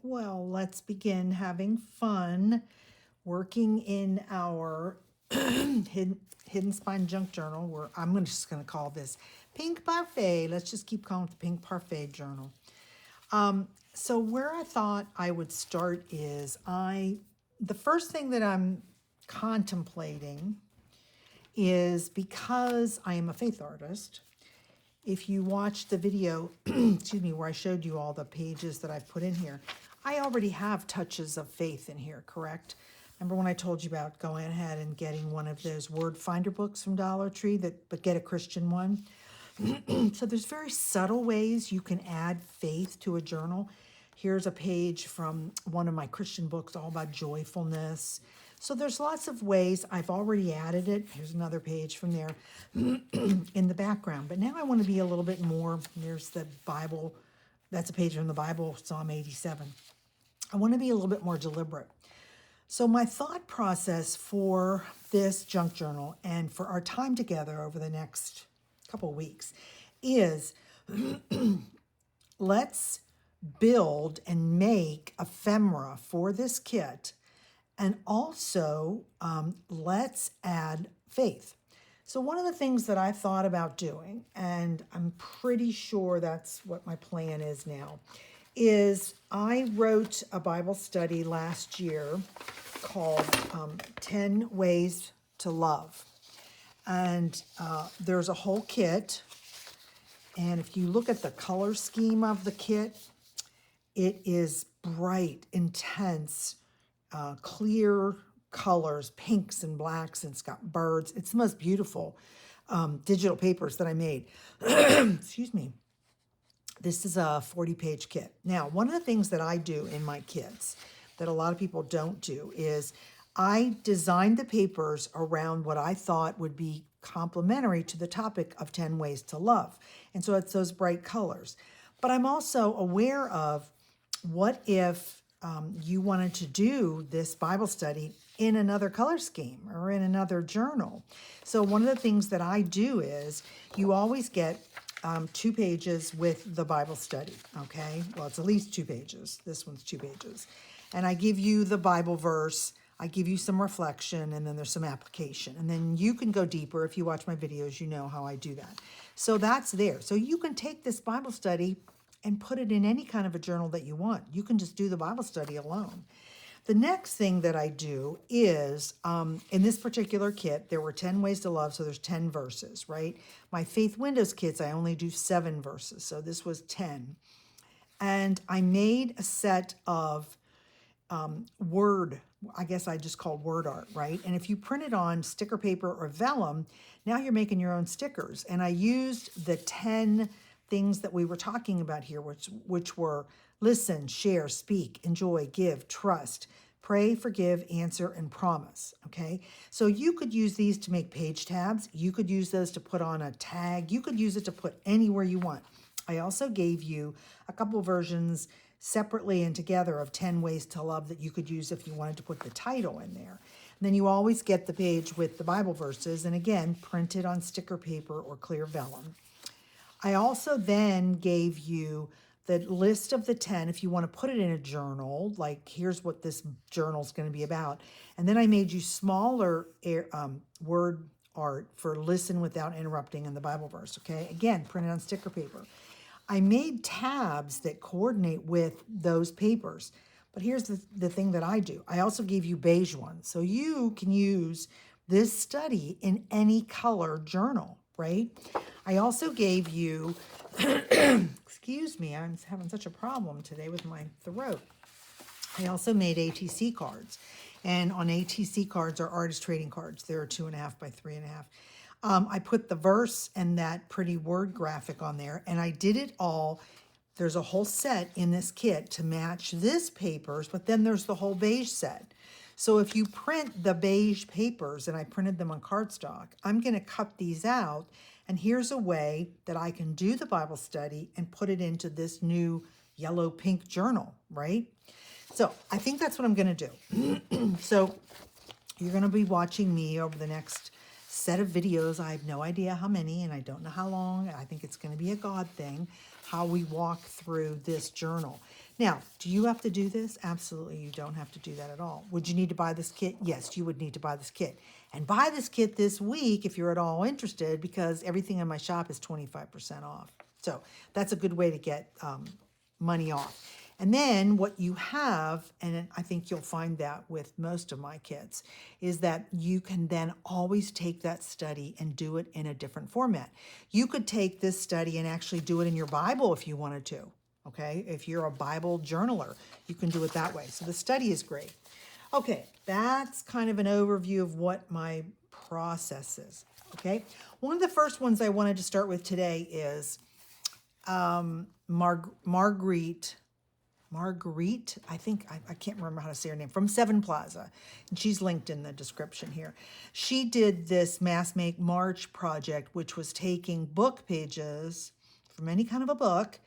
Well, let's begin having fun working in our hidden spine junk journal. Where just going to call this Pink Parfait. Let's just keep calling it the Pink Parfait journal. So where I thought I would start is the first thing that I'm contemplating is, because I am a faith artist. If you watched the video, excuse me, where I showed you all the pages that I've put in here, I already have touches of faith in here, correct? Remember when I told you about going ahead and getting one of those word finder books from Dollar Tree, but get a Christian one? So there's very subtle ways you can add faith to a journal. Here's a page from one of my Christian books all about joyfulness. So there's lots of ways. I've already added it. Here's another page from there in the background. But now I want to be a little bit more. There's the Bible. That's a page from the Bible, Psalm 87. I want to be a little bit more deliberate. So my thought process for this junk journal and for our time together over the next couple of weeks is let's build and make ephemera for this kit, and also let's add faith. So one of the things that I thought about doing, and I'm pretty sure that's what my plan is now, is I wrote a Bible study last year called 10 Ways to Love. And there's a whole kit. And if you look at the color scheme of the kit, it is bright, intense, clear colors, pinks and blacks, and it's got birds. It's the most beautiful digital papers that I made. Excuse me. This is a 40-page kit. Now, one of the things that I do in my kits that a lot of people don't do is I designed the papers around what I thought would be complementary to the topic of 10 ways to love. And so it's those bright colors. But I'm also aware of, what if you wanted to do this Bible study in another color scheme or in another journal? So one of the things that I do is you always get 2 pages with the Bible study, okay? Well, it's at least 2 pages. This one's 2 pages. And I give you the Bible verse, I give you some reflection, and then there's some application. And then you can go deeper. If you watch my videos, you know how I do that. So that's there. So you can take this Bible study and put it in any kind of a journal that you want. You can just do the Bible study alone. The next thing that I do is, in this particular kit, there were 10 ways to love, so there's 10 verses, right? My Faith Windows kits, I only do 7 verses, so this was 10. And I made a set of I guess I just called word art, right? And if you print it on sticker paper or vellum, now you're making your own stickers. And I used the 10 things that we were talking about here, which were listen, share, speak, enjoy, give, trust, pray, forgive, answer, and promise, okay? So you could use these to make page tabs. You could use those to put on a tag. You could use it to put anywhere you want. I also gave you a couple versions separately and together of 10 ways to love that you could use if you wanted to put the title in there. And then you always get the page with the Bible verses, and again, printed on sticker paper or clear vellum. I also then gave you the list of the 10 if you want to put it in a journal, like here's what this journal is going to be about. And then I made you smaller word art for listen without interrupting in the Bible verse, okay? Again, printed on sticker paper. I made tabs that coordinate with those papers. But here's the thing that I do. I also gave you beige ones. So you can use this study in any color journal, right? I also gave you, excuse me, I'm having such a problem today with my throat. I also made ATC cards. And on ATC cards are artist trading cards. They're 2.5 by 3.5. I put the verse and that pretty word graphic on there, and I did it all. There's a whole set in this kit to match this papers, but then there's the whole beige set. So if you print the beige papers, and I printed them on cardstock, I'm going to cut these out, and here's a way that I can do the Bible study and put it into this new yellow pink journal, right? So I think that's what I'm going to do. So you're going to be watching me over the next set of videos. I have no idea how many, and I don't know how long. I think it's going to be a God thing, how we walk through this journal. Now, do you have to do this? Absolutely, you don't have to do that at all. Would you need to buy this kit? Yes, you would need to buy this kit. And buy this kit this week if you're at all interested, because everything in my shop is 25% off. So that's a good way to get money off. And then what you have, and I think you'll find that with most of my kits, is that you can then always take that study and do it in a different format. You could take this study and actually do it in your Bible if you wanted to. Okay, if you're a Bible journaler, you can do it that way. So the study is great. Okay, that's kind of an overview of what my process is. Okay, one of the first ones I wanted to start with today is Marguerite, I think, I can't remember how to say her name, from Seven Plaza. And she's linked in the description here. She did this Mass Make March project, which was taking book pages from any kind of a book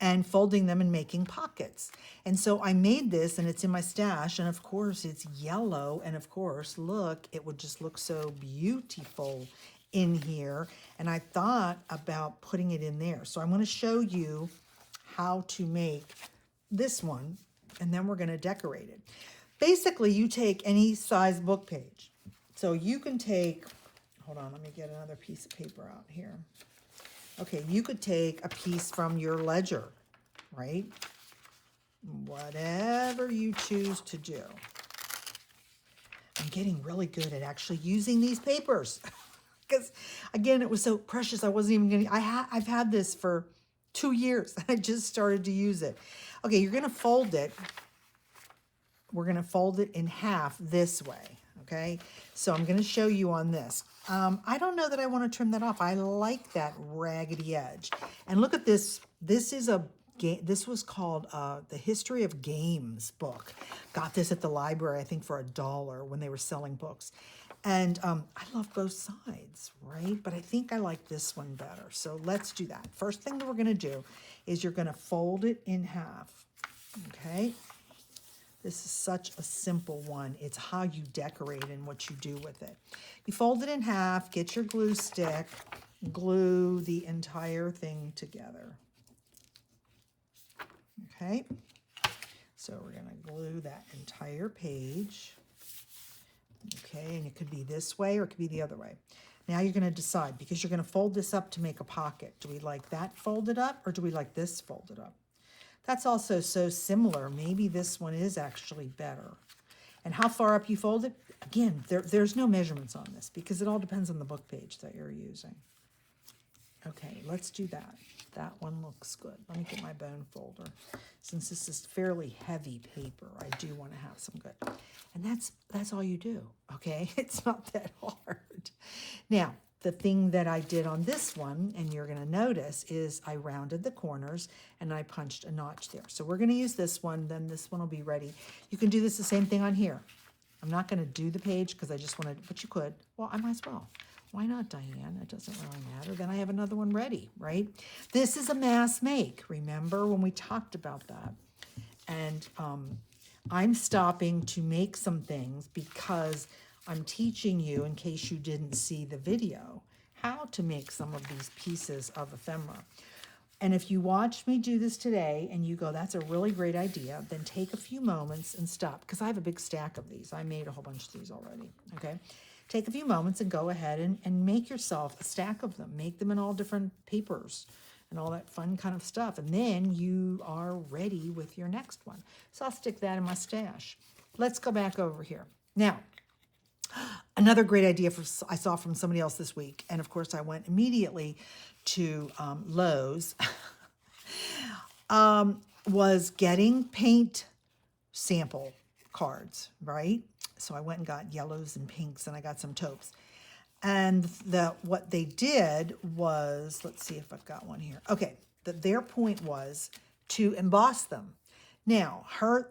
and folding them and making pockets. And so I made this, and it's in my stash, and of course it's yellow, and of course, look, it would just look so beautiful in here. And I thought about putting it in there. So I'm gonna show you how to make this one, and then we're gonna decorate it. Basically, you take any size book page. So you can take, hold on, let me get another piece of paper out here. Okay, you could take a piece from your ledger, right? Whatever you choose to do. I'm getting really good at actually using these papers because, again, it was so precious. I wasn't even going to, I've had this for 2 years. I just started to use it. Okay, you're going to fold it. We're going to fold it in half this way, okay? So I'm going to show you on this. I don't know that I want to trim that off. I like that raggedy edge. And look at this. This is a game. This was called The History of Games book. Got this at the library, I think, for $1 when they were selling books. And I love both sides, right? But I think I like this one better. So let's do that. First thing that we're going to do is you're going to fold it in half, okay? This is such a simple one. It's how you decorate and what you do with it. You fold it in half, get your glue stick, glue the entire thing together. Okay, so we're gonna glue that entire page. Okay, and it could be this way or it could be the other way. Now you're gonna decide, because you're gonna fold this up to make a pocket. Do we like that folded up or do we like this folded up? That's also so similar. Maybe this one is actually better. And how far up you fold it, again, there's no measurements on this because it all depends on the book page that you're using. Okay, let's do that. That one looks good. Let me get my bone folder. Since this is fairly heavy paper, I do want to have some good. And that's all you do, okay? It's not that hard. Now, the thing that I did on this one, and you're going to notice, is I rounded the corners and I punched a notch there. So we're going to use this one, then this one will be ready. You can do this the same thing on here. I'm not going to do the page because I just wanted, but you could. Well, I might as well. Why not, Diane? It doesn't really matter. Then I have another one ready, right? This is a mass make. Remember when we talked about that? And I'm stopping to make some things because I'm teaching you, in case you didn't see the video, how to make some of these pieces of ephemera. And if you watched me do this today and you go, that's a really great idea, then take a few moments and stop, because I have a big stack of these. I made a whole bunch of these already, okay? Take a few moments and go ahead and make yourself a stack of them. Make them in all different papers and all that fun kind of stuff. And then you are ready with your next one. So I'll stick that in my stash. Let's go back over here. Now, another great idea I saw from somebody else this week, and of course I went immediately to Lowe's, was getting paint sample cards, right? So I went and got yellows and pinks, and I got some taupes. And what they did was, let's see if I've got one here. Okay, their point was to emboss them. Now,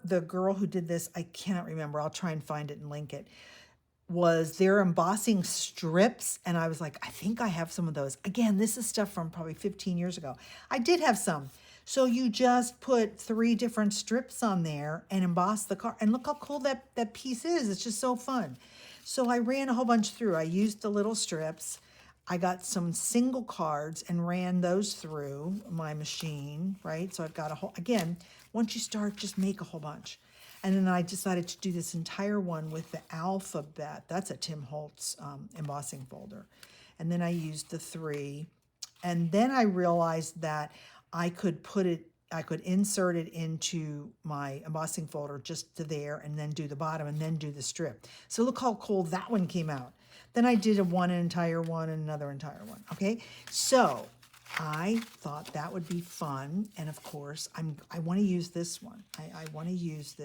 the girl who did this, I cannot remember, I'll try and find it and link it, was they're embossing strips, and I was like, I think I have some of those. Again, this is stuff from probably 15 years ago. I did have some. So you just put 3 different strips on there and emboss the card. And look how cool that piece is. It's just so fun. So I ran a whole bunch through. I used the little strips. I got some single cards and ran those through my machine, right? So I've got a whole, again, once you start, just make a whole bunch. And then I decided to do this entire one with the alphabet. That's a Tim Holtz embossing folder. And then I used the 3. And then I realized that I could insert it into my embossing folder just to there, and then do the bottom, and then do the strip. So look how cool that one came out. Then I did an entire one and another entire one, okay? So I thought that would be fun, and of course, I want to use this one. I want to use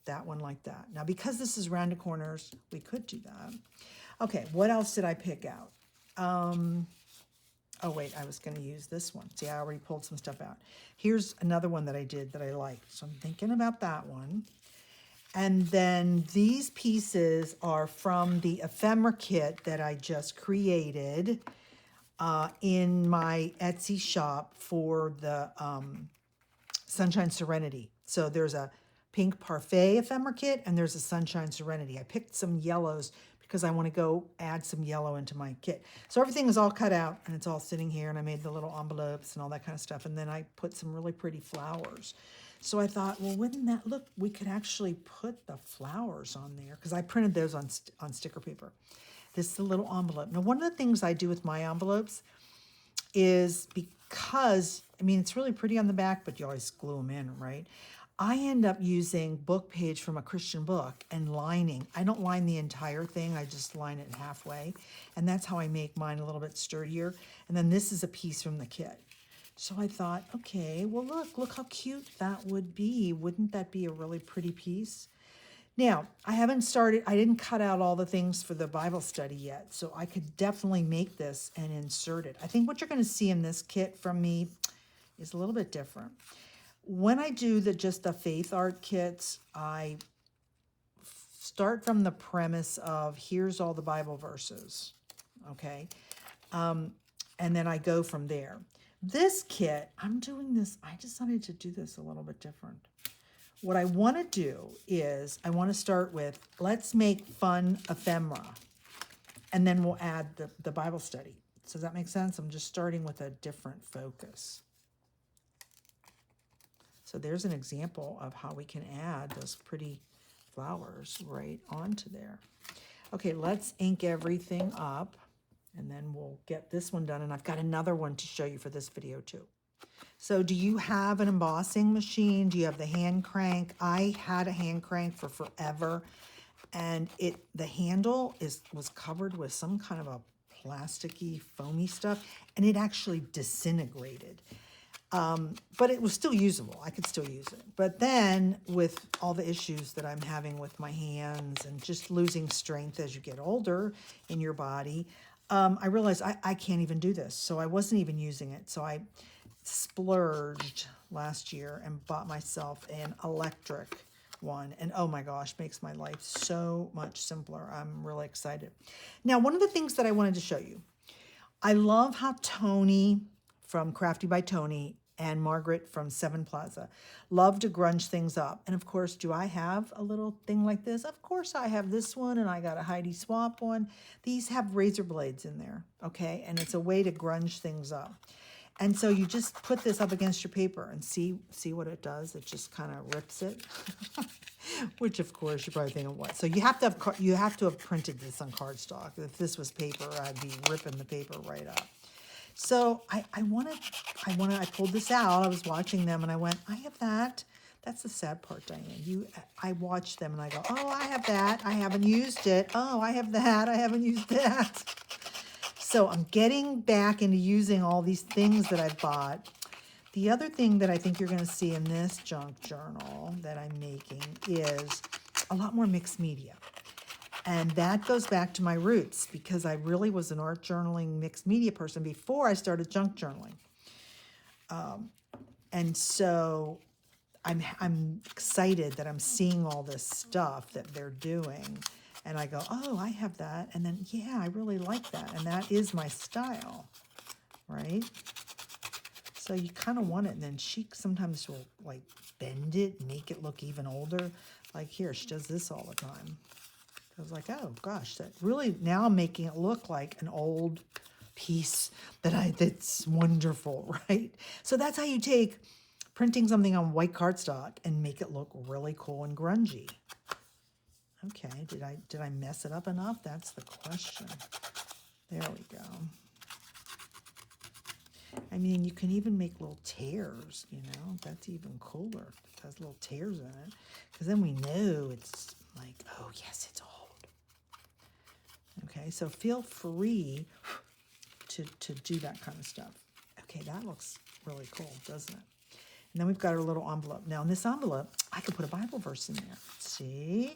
that one like that. Now, because this is rounded corners, we could do that. Okay, what else did I pick out? Oh, wait, I was going to use this one. See, I already pulled some stuff out. Here's another one that I did that I liked. So I'm thinking about that one. And then these pieces are from the ephemera kit that I just created in my Etsy shop for the Sunshine Serenity. So there's a Pink Parfait ephemera kit, and there's a Sunshine Serenity. I picked some yellows because I want to go add some yellow into my kit. So everything is all cut out, and it's all sitting here, and I made the little envelopes and all that kind of stuff, and then I put some really pretty flowers. So I thought, well, wouldn't that look, we could actually put the flowers on there, because I printed those on sticker paper. This is a little envelope. Now, one of the things I do with my envelopes is, because, I mean, it's really pretty on the back, but you always glue them in, right? I end up using book page from a Christian book and lining. I don't line the entire thing, I just line it halfway. And that's how I make mine a little bit sturdier. And then this is a piece from the kit. So I thought, okay, well, look how cute that would be. Wouldn't that be a really pretty piece? Now, I didn't cut out all the things for the Bible study yet, so I could definitely make this and insert it. I think what you're going to see in this kit from me is a little bit different. When I do just the Faithart kits, I start from the premise of here's all the Bible verses, okay? And then I go from there. This kit, I decided to do this a little bit different. What I want to do is I want to start with, let's make fun ephemera, and then we'll add the Bible study. So does that make sense? I'm just starting with a different focus. So there's an example of how we can add those pretty flowers right onto there. Okay, let's ink everything up, and then we'll get this one done. And I've got another one to show you for this video too. So do you have an embossing machine? Do you have the hand crank? I had a hand crank for forever, and the handle was covered with some kind of a plasticky, foamy stuff, and it actually disintegrated. But it was still usable. I could still use it. But then with all the issues that I'm having with my hands and just losing strength as you get older in your body, I realized I can't even do this. So I wasn't even using it. So I splurged last year and bought myself an electric one. And oh my gosh, makes my life so much simpler. I'm really excited. Now, one of the things that I wanted to show you, I love how Tony from Crafty by Tony and Margaret from Seven Plaza love to grunge things up. And of course, do I have a little thing like this? Of course I have this one, and I got a Heidi Swap one. These have razor blades in there, okay? And it's a way to grunge things up. And so you just put this up against your paper and see what it does. It just kind of rips it, which of course you're probably thinking, what? So you have to have printed this on cardstock. If this was paper, I'd be ripping the paper right up. So I pulled this out. I was watching them and I went, I have that. That's the sad part, Diane. I watch them and I go, oh, I have that. I haven't used it. Oh, I have that. I haven't used that. So I'm getting back into using all these things that I've bought. The other thing that I think you're going to see in this junk journal that I'm making is a lot more mixed media. And that goes back to my roots, because I really was an art journaling mixed media person before I started junk journaling. And so I'm excited that I'm seeing all this stuff that they're doing. And I go, oh, I have that. And then, yeah, I really like that. And that is my style, right? So you kind of want it. And then she sometimes will, like, bend it and make it look even older. Like here, she does this all the time. I was like, oh gosh, that really, now I'm making it look like an old piece that's wonderful, right? So that's how you take printing something on white cardstock and make it look really cool and grungy. Okay, did I mess it up enough? That's the question. There we go. I mean, you can even make little tears, you know, that's even cooler. It has little tears in it, because then we know it's like, oh yes, it's old. Okay, so feel free to do that kind of stuff. Okay, that looks really cool, doesn't it? And then we've got our little envelope. Now in this envelope, I could put a Bible verse in there. See?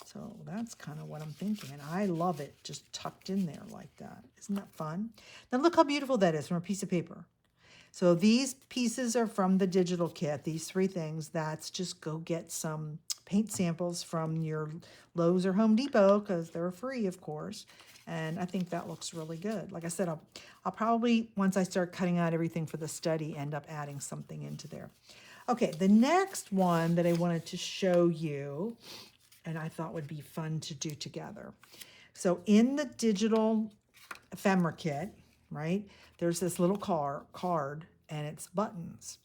So that's kind of what I'm thinking. And I love it just tucked in there like that. Isn't that fun? Now look how beautiful that is from a piece of paper. So these pieces are from the digital kit, these 3 things. That's just go get some paint samples from your Lowe's or Home Depot, because they're free, of course. And I think that looks really good. Like I said, I'll probably, once I start cutting out everything for the study, end up adding something into there. Okay, the next one that I wanted to show you, and I thought would be fun to do together. So in the digital ephemera kit, right, there's this little card and it's buttons.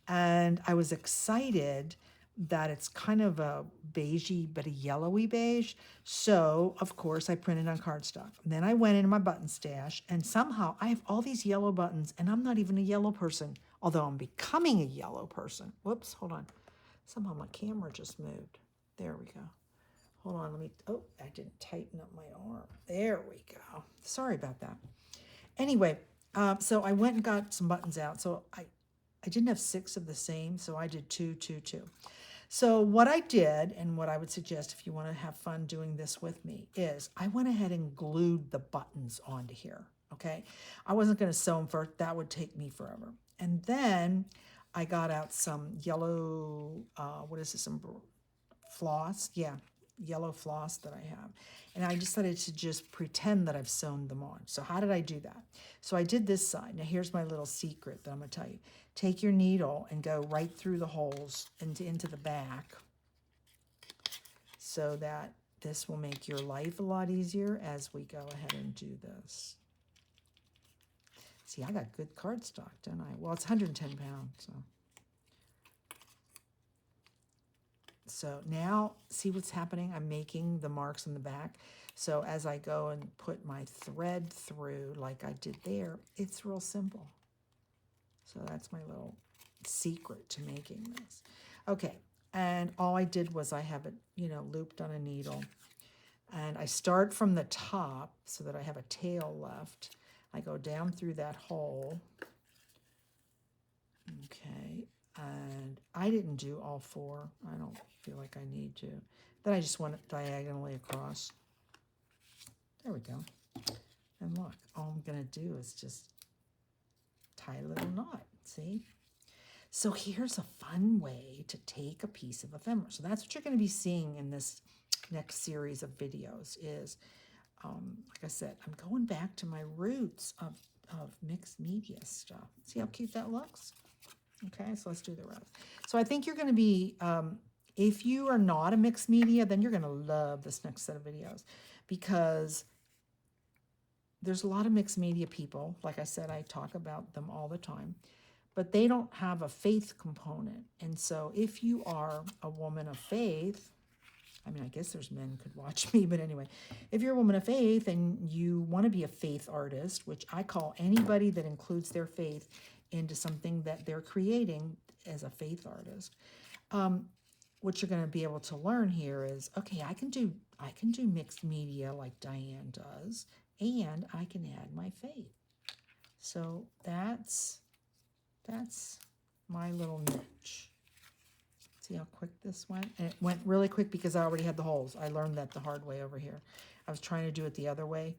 And I was excited that it's kind of a beigey, but a yellowy beige. So, of course, I printed on cardstock. And then I went into my button stash, and somehow I have all these yellow buttons, and I'm not even a yellow person, although I'm becoming a yellow person. Whoops, hold on. Somehow my camera just moved. There we go. Hold on, oh, I didn't tighten up my arm. There we go. Sorry about that. Anyway, so I went and got some buttons out. So I didn't have 6 of the same, so I did 2, 2, 2. So what I did, and what I would suggest if you want to have fun doing this with me, is I went ahead and glued the buttons onto here, okay? I wasn't going to sew them first. That would take me forever. And then I got out some yellow, what is this, some floss? Yeah, yellow floss that I have. And I decided to just pretend that I've sewn them on. So how did I do that? So I did this side. Now here's my little secret that I'm going to tell you. Take your needle and go right through the holes into the back, so that this will make your life a lot easier as we go ahead and do this. See, I got good cardstock, don't I? Well, it's 110 pounds, So now, see what's happening? I'm making the marks in the back. So as I go and put my thread through like I did there, it's real simple. So that's my little secret to making this. Okay, and all I did was I have it, you know, looped on a needle. And I start from the top so that I have a tail left. I go down through that hole. Okay, and I didn't do all 4. I don't feel like I need to. Then I just went diagonally across. There we go. And look, all I'm gonna do is just tie a little knot, see? So here's a fun way to take a piece of ephemera. So that's what you're gonna be seeing in this next series of videos is, like I said, I'm going back to my roots of mixed media stuff. See how cute that looks? Okay, so let's do the rest. So I think you're going to be, if you are not a mixed media, then you're going to love this next set of videos, because there's a lot of mixed media people. Like I said, I talk about them all the time, but they don't have a faith component. And so if you are a woman of faith, I mean, I guess there's men could watch me, but anyway, if you're a woman of faith and you want to be a faith artist, which I call anybody that includes their faith into something that they're creating as a faith artist, what you're going to be able to learn here is, okay, I can do mixed media like Diane does, and I can add my faith. So that's my little niche. See how quick this went? And it went really quick because I already had the holes. I learned that the hard way over here. I was trying to do it the other way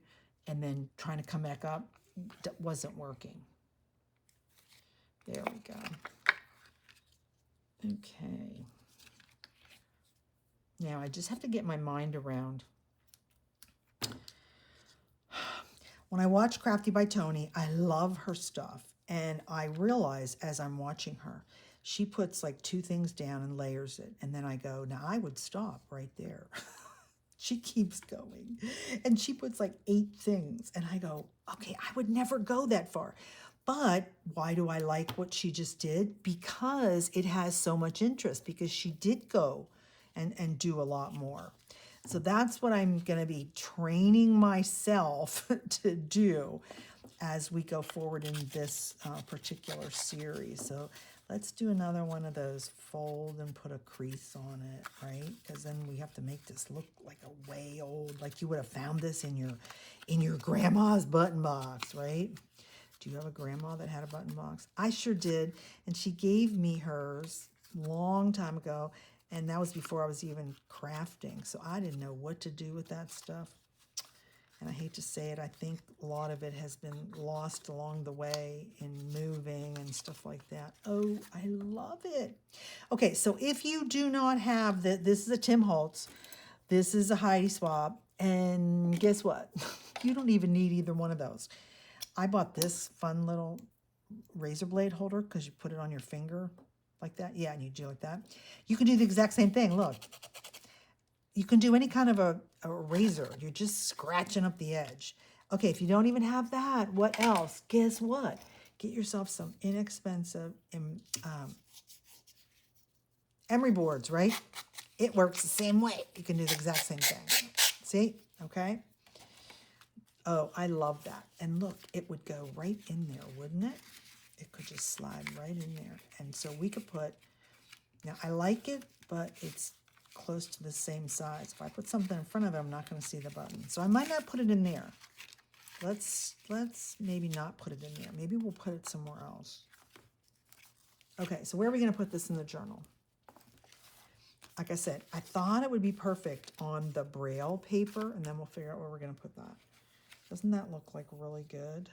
and then trying to come back up. That wasn't working. There we go. Okay. Now I just have to get my mind around. When I watch Crafty by Tony, I love her stuff. And I realize as I'm watching her, she puts like 2 things down and layers it. And then I go, now I would stop right there. She keeps going. And she puts like 8 things. And I go, okay, I would never go that far. But why do I like what she just did? Because it has so much interest, because she did go and do a lot more. So that's what I'm going to be training myself to do as we go forward in this particular series. So let's do another one of those, fold and put a crease on it, right? Because then we have to make this look like a way old, like you would have found this in your grandma's button box, right? Do you have a grandma that had a button box? I sure did, and she gave me hers a long time ago, and that was before I was even crafting, so I didn't know what to do with that stuff. And I hate to say it, I think a lot of it has been lost along the way in moving and stuff like that. Oh, I love it. Okay, so if you do not have this is a Tim Holtz, this is a Heidi Swapp, and guess what? You don't even need either one of those. I bought this fun little razor blade holder because you put it on your finger like that. Yeah, and you do like that. You can do the exact same thing. Look, you can do any kind of a razor. You're just scratching up the edge. Okay, if you don't even have that, what else? Guess what? Get yourself some inexpensive emery boards, right? It works the same way. You can do the exact same thing. See? Okay. Oh, I love that. And look, it would go right in there, wouldn't it? It could just slide right in there. And so we could put, now I like it, but it's close to the same size. If I put something in front of it, I'm not going to see the button. So I might not put it in there. Let's maybe not put it in there. Maybe we'll put it somewhere else. Okay, so where are we going to put this in the journal? Like I said, I thought it would be perfect on the Braille paper, and then we'll figure out where we're going to put that. Doesn't that look like really good?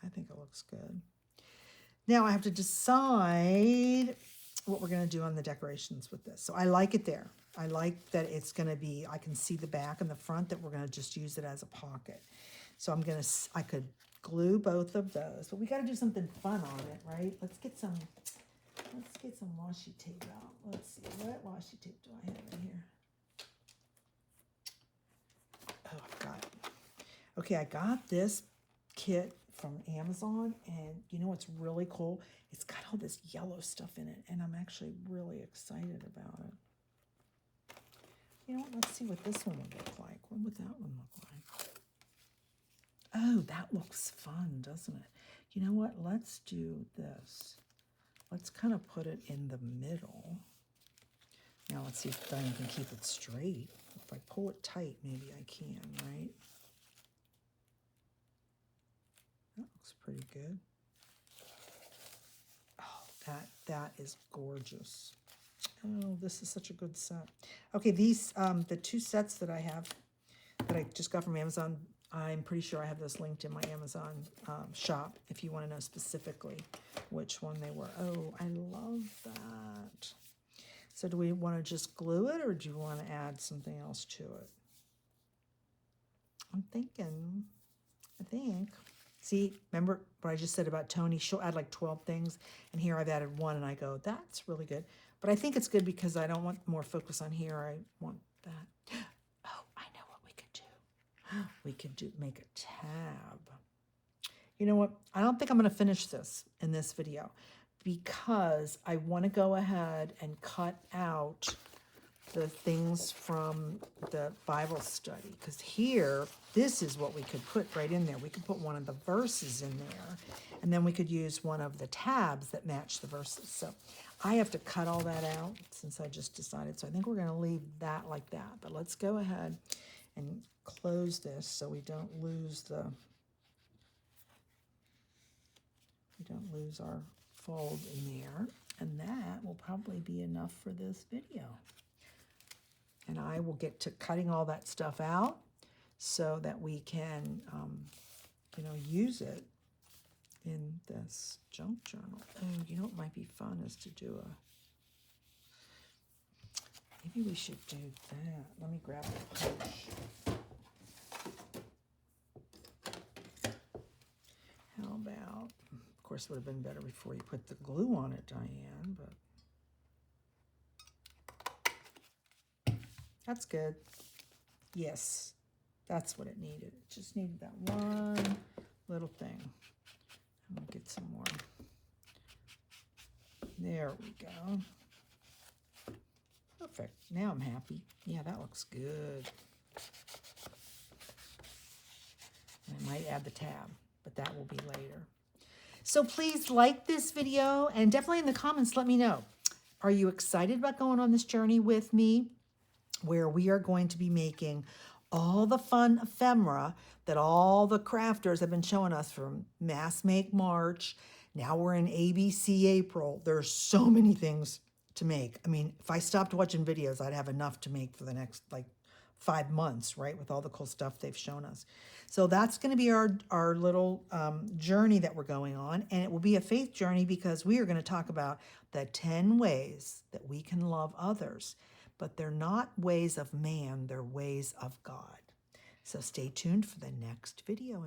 I think it looks good. Now I have to decide what we're going to do on the decorations with this. So I like it there. I like that it's going to be, I can see the back and the front, that we're going to just use it as a pocket. So I could glue both of those, but we got to do something fun on it, right? Let's get some washi tape out. Let's see, what washi tape do I have in here? Oh, I've got it. Okay, I got this kit from Amazon, and you know what's really cool? It's got all this yellow stuff in it, and I'm actually really excited about it. You know what? Let's see what this one would look like. What would that one look like? Oh, that looks fun, doesn't it? You know what? Let's do this. Let's kind of put it in the middle. Now let's see if Diane can keep it straight. If I pull it tight, maybe I can, right? That looks pretty good. Oh, that is gorgeous. Oh, this is such a good set. Okay, these, the 2 sets that I have, that I just got from Amazon, I'm pretty sure I have those linked in my Amazon shop if you want to know specifically which one they were. Oh, I love that. So do we want to just glue it, or do you want to add something else to it? I'm thinking, I think. See, remember what I just said about Tony? She'll add like 12 things, and here I've added 1, and I go, that's really good. But I think it's good because I don't want more focus on here. I want that. Oh, I know what we could do. We could make a tab. You know what? I don't think I'm going to finish this in this video because I want to go ahead and cut out the things from the Bible study, because here, this is what we could put right in there. We could put one of the verses in there, and then we could use one of the tabs that match the verses. So I have to cut all that out since I just decided. So I think we're going to leave that like that. But let's go ahead and close this so we don't lose our fold in there. And that will probably be enough for this video. And I will get to cutting all that stuff out so that we can, use it in this junk journal. Oh, you know what might be fun is to do maybe we should do that. Let me grab the punch. How about, of course, it would have been better before you put the glue on it, Diane, but that's good. Yes, that's what it needed. It just needed that one little thing. I'm gonna get some more. There we go. Perfect. Now I'm happy. Yeah, that looks good. I might add the tab, but that will be later. So please like this video, and definitely in the comments let me know. Are you excited about going on this journey with me, where we are going to be making all the fun ephemera that all the crafters have been showing us from Mass Make March. Now we're in ABC April. There's so many things to make. I mean, if I stopped watching videos, I'd have enough to make for the next 5 months, right? With all the cool stuff they've shown us. So that's going to be our little journey that we're going on. And it will be a faith journey because we are going to talk about the 10 ways that we can love others. But they're not ways of man, they're ways of God. So stay tuned for the next video.